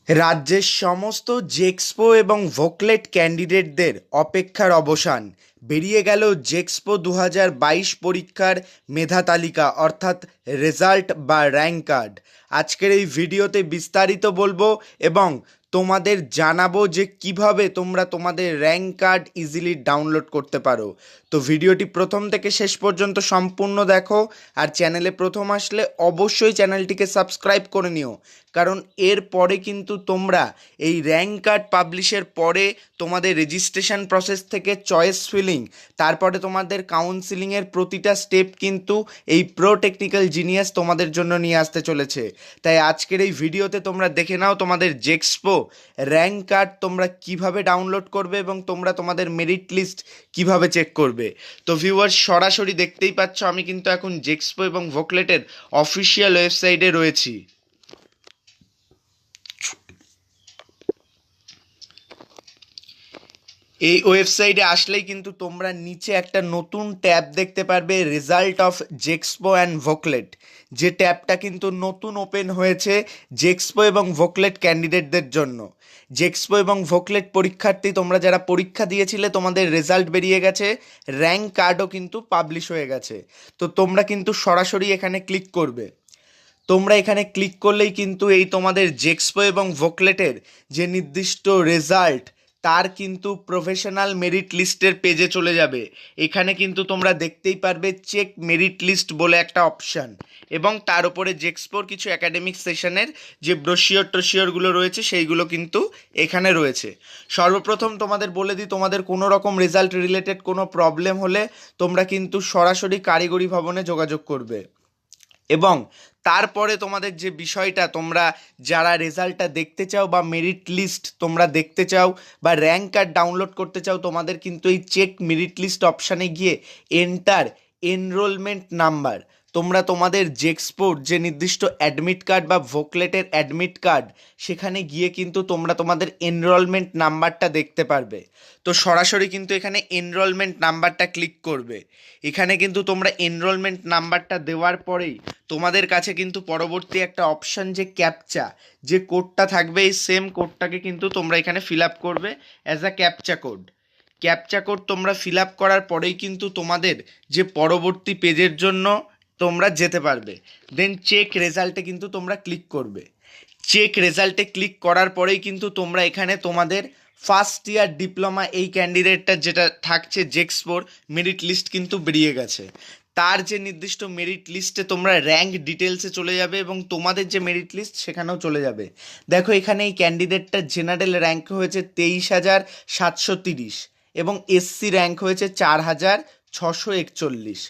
রাজ্যের সমস্ত জেক্সপো এবং ভোকলেট ক্যান্ডিডেটদের অপেক্ষার অবসান। বেরিয়ে গেল জেক্সপো 2022 পরীক্ষার মেধা তালিকা অর্থাৎ রেজাল্ট বা র্যাঙ্ক কার্ড। আজকের এই ভিডিওতে বিস্তারিত বলবো এবং তোমাদের জানাবো যে কিভাবে তোমরা তোমাদের র্যাঙ্ক কার্ড ইজিলি ডাউনলোড করতে পারো। তো ভিডিওটি প্রথম থেকে শেষ পর্যন্ত সম্পূর্ণ দেখো, আর চ্যানেলে প্রথম আসলে অবশ্যই চ্যানেলটিকে সাবস্ক্রাইব করে নিও, কারণ এর পরে কিন্তু তোমরা এই র্যাঙ্ক কার্ড পাবলিশের পরে তোমাদের রেজিস্ট্রেশন প্রসেস থেকে চয়েস ফিলিং, তারপরে তোমাদের কাউন্সিলিংয়ের প্রতিটা স্টেপ কিন্তু এই প্রো টেকনিক্যাল জিনিয়াস তোমাদের জন্য নিয়ে আসতে চলেছে। তাই আজকের এই ভিডিওতে তোমরা দেখে নাও তোমাদের জেক্সপো র্যাঙ্ক কার্ড তোমরা কিভাবে ডাউনলোড করবে এবং তোমরা তোমাদের মেরিট লিস্ট কিভাবে চেক করবে। তো ভিউয়ার্স, সরাসরি দেখতেই পাচ্ছ আমি কিন্তু এখন জেক্সপো এবং ভোকলেটের অফিসিয়াল ওয়েবসাইটে রয়েছি। এই ওয়েবসাইটে আসলেই কিন্তু তোমরা নিচে একটা নতুন ট্যাব দেখতে পারবে, রেজাল্ট অফ জেক্সপো অ্যান্ড ভোকলেট। যে ট্যাবটা কিন্তু নতুন ওপেন হয়েছে জেক্সপো এবং ভোকলেট ক্যান্ডিডেটদের জন্য। জেক্সপো এবং ভোকলেট পরীক্ষার্থী তোমরা যারা পরীক্ষা দিয়েছিলে, তোমাদের রেজাল্ট বেরিয়ে গেছে, র্যাঙ্ক কার্ডও কিন্তু পাবলিশ হয়ে গেছে। তো তোমরা কিন্তু সরাসরি এখানে ক্লিক করবে। তোমরা এখানে ক্লিক করলেই কিন্তু এই তোমাদের জেক্সপো এবং ভোকলেটের যে নির্দিষ্ট রেজাল্ট, তার কিন্তু প্রফেশনাল মেরিট লিস্টের পেজে চলে যাবে। এখানে কিন্তু তোমরা দেখতেই পারবে চেক মেরিট লিস্ট বলে একটা অপশান, এবং তার উপরে জেক্সপোর কিছু একাডেমিক সেশনের যে ব্রোশিওরগুলো রয়েছে সেইগুলো কিন্তু এখানে রয়েছে। সর্বপ্রথম তোমাদের বলে দিই, তোমাদের কোনো রকম রেজাল্ট রিলেটেড কোনো প্রবলেম হলে তোমরা কিন্তু সরাসরি কারিগরি ভবনে যোগাযোগ করবে। এবং তারপরে তোমাদের যে বিষয়টা, তোমরা যারা রেজাল্টটা দেখতে চাও বা মেরিট লিস্ট তোমরা দেখতে চাও বা র্যাঙ্ক কার্ড ডাউনলোড করতে চাও, তোমাদের কিন্তু এই চেক মেরিট লিস্ট অপশানে গিয়ে এন্টার এনরোলমেন্ট নাম্বার, তোমরা তোমাদের জেক্সপোর যে নির্দিষ্ট অ্যাডমিট কার্ড বা ভোকলেটের অ্যাডমিট কার্ড, সেখানে গিয়ে কিন্তু তোমরা তোমাদের এনরোলমেন্ট নাম্বারটা দেখতে পারবে। তো সরাসরি কিন্তু এখানে এনরোলমেন্ট নাম্বারটা ক্লিক করবে। এখানে কিন্তু তোমরা এনরোলমেন্ট নাম্বারটা দেওয়ার পরেই তোমাদের কাছে কিন্তু পরবর্তী একটা অপশান, যে ক্যাপচা, যে কোডটা থাকবে, এই সেম কোডটাকে কিন্তু তোমরা এখানে ফিল আপ করবে as a captcha code. Captcha code তোমরা ফিল আপ করার পরেই কিন্তু তোমাদের যে পরবর্তী পেজের জন্য তোমরা যেতে পারবে। দেন চেক রেজাল্টে কিন্তু তোমরা ক্লিক করবে। চেক রেজাল্টে ক্লিক করার পরেই কিন্তু তোমরা এখানে তোমাদের ফার্স্ট ইয়ার ডিপ্লোমা এই ক্যান্ডিডেটটা যেটা থাকছে জেক্সপোর মেরিট লিস্ট কিন্তু বেরিয়ে গেছে। তার যে নির্দিষ্ট মেরিট লিস্টে তোমরা র্যাঙ্ক ডিটেলসে চলে যাবে এবং তোমাদের যে মেরিট লিস্ট সেখানেও চলে যাবে। দেখো এখানে এই ক্যান্ডিডেটটা জেনারেল র্যাঙ্ক হয়েছে 23,730 এবং এসসি র্যাঙ্ক হয়েছে 4,641।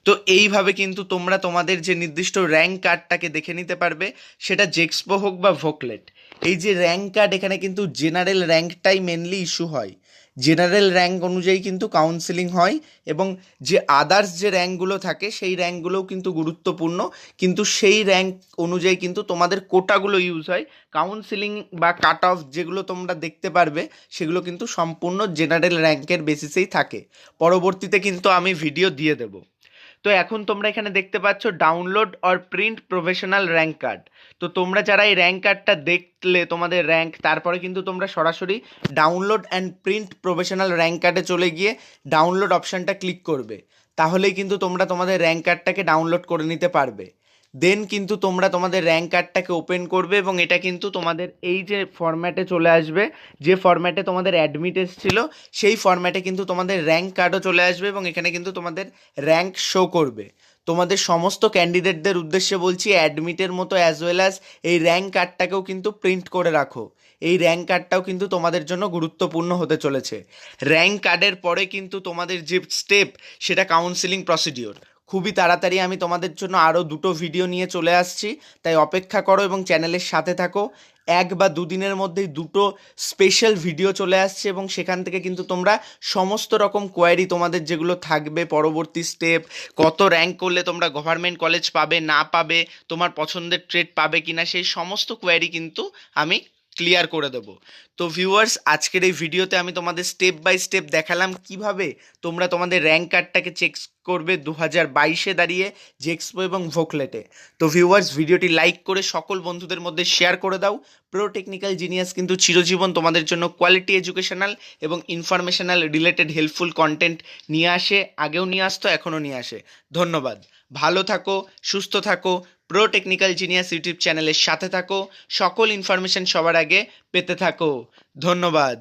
তো এইভাবে কিন্তু তোমরা তোমাদের যে নির্দিষ্ট র্যাঙ্ক কার্ডটাকে দেখে নিতে পারবে, সেটা জেক্সপো হোক বা ভোকলেট। এই যে র্যাঙ্ক কার্ড, এখানে কিন্তু জেনারেল র্যাঙ্কটাই মেনলি ইস্যু হয়। জেনারেল র্যাঙ্ক অনুযায়ী কিন্তু কাউন্সেলিং হয়, এবং যে আদার্স যে র্যাঙ্কগুলো থাকে সেই র্যাঙ্কগুলোও কিন্তু গুরুত্বপূর্ণ, কিন্তু সেই র্যাঙ্ক অনুযায়ী কিন্তু তোমাদের কোটাগুলো ইউজ হয়। কাউন্সেলিং বা কাট অফ যেগুলো তোমরা দেখতে পারবে, সেগুলো কিন্তু সম্পূর্ণ জেনারেল র্যাঙ্কের বেসিসেই থাকে। পরবর্তীতে কিন্তু আমি ভিডিও দিয়ে দেবো। তো এখন তোমরা এখানে দেখতে পাচ্ছ download or print professional rank card. তো তোমরা যারা এই র্যাঙ্ক কার্ডটা দেখলে তোমাদের র্যাঙ্ক, তারপরে কিন্তু তোমরা সরাসরি download and print professional rank কার্ডে চলে গিয়ে ডাউনলোড অপশানটা ক্লিক করবে। তাহলেই কিন্তু তোমরা তোমাদের র্যাঙ্ক কার্ডটাকে ডাউনলোড করে নিতে পারবে। দেন কিন্তু তোমরা তোমাদের র্যাঙ্ক কার্ডটাকে ওপেন করবে এবং এটা কিন্তু তোমাদের এই যে ফরম্যাটে চলে আসবে, যে ফরম্যাটে তোমাদের অ্যাডমিট এসেছিল সেই ফরম্যাটে কিন্তু তোমাদের র্যাঙ্ক কার্ডও চলে আসবে, এবং এখানে কিন্তু তোমাদের র্যাঙ্ক শো করবে। তোমাদের সমস্ত ক্যান্ডিডেটদের উদ্দেশ্যে বলছি, অ্যাডমিটের মতো অ্যাজ ওয়েল অ্যাজ এই র্যাঙ্ক কার্ডটাকেও কিন্তু প্রিন্ট করে রাখো। এই র্যাঙ্ক কার্ডটাও কিন্তু তোমাদের জন্য গুরুত্বপূর্ণ হতে চলেছে। র্যাঙ্ক কার্ডের পরে কিন্তু তোমাদের যে স্টেপ, সেটা কাউন্সিলিং প্রসিডিওর। খুবই তাড়াতাড়ি আমি তোমাদের জন্য আরও দুটো ভিডিও নিয়ে চলে আসছি, তাই অপেক্ষা করো এবং চ্যানেলের সাথে থাকো। 1 বা 2 দিনের মধ্যেই দুটো স্পেশাল ভিডিও চলে আসছে, এবং সেখান থেকে কিন্তু তোমরা সমস্ত রকম কোয়ারি তোমাদের যেগুলো থাকবে, পরবর্তী স্টেপ, কত র্যাঙ্ক করলে তোমরা গভর্নমেন্ট কলেজ পাবে না পাবে, তোমার পছন্দের ট্রেড পাবে কিনা, সেই সমস্ত কোয়ারি কিন্তু আমি ক্লিয়ার করে দেবো। তো ভিউয়ার্স, আজকের এই ভিডিওতে আমি তোমাদের স্টেপ বাই স্টেপ দেখালাম কিভাবে তোমরা তোমাদের র্যাঙ্ক কার্ডটাকে চেক করবে 2022-এ দাঁড়িয়ে জেক্সপো এবং ভোকলেটে। তো ভিউয়ার্স, ভিডিওটি লাইক করে সকল বন্ধুদের মধ্যে শেয়ার করে দাও। প্রো টেকনিক্যাল জিনিয়াস কিন্তু চিরজীবন তোমাদের জন্য কোয়ালিটি এডুকেশনাল এবং ইনফরমেশনাল রিলেটেড হেল্পফুল কন্টেন্ট নিয়ে আসে, আগেও নিয়ে আসতো, এখনও নিয়ে আসে। ধন্যবাদ। ভালো থাকো, সুস্থ থাকো, প্রো টেকনিক্যাল জিনিয়াস ইউটিউব চ্যানেলের সাথে থাকো, সকল ইনফরমেশন সবার আগে পেতে থাকো। ধন্যবাদ।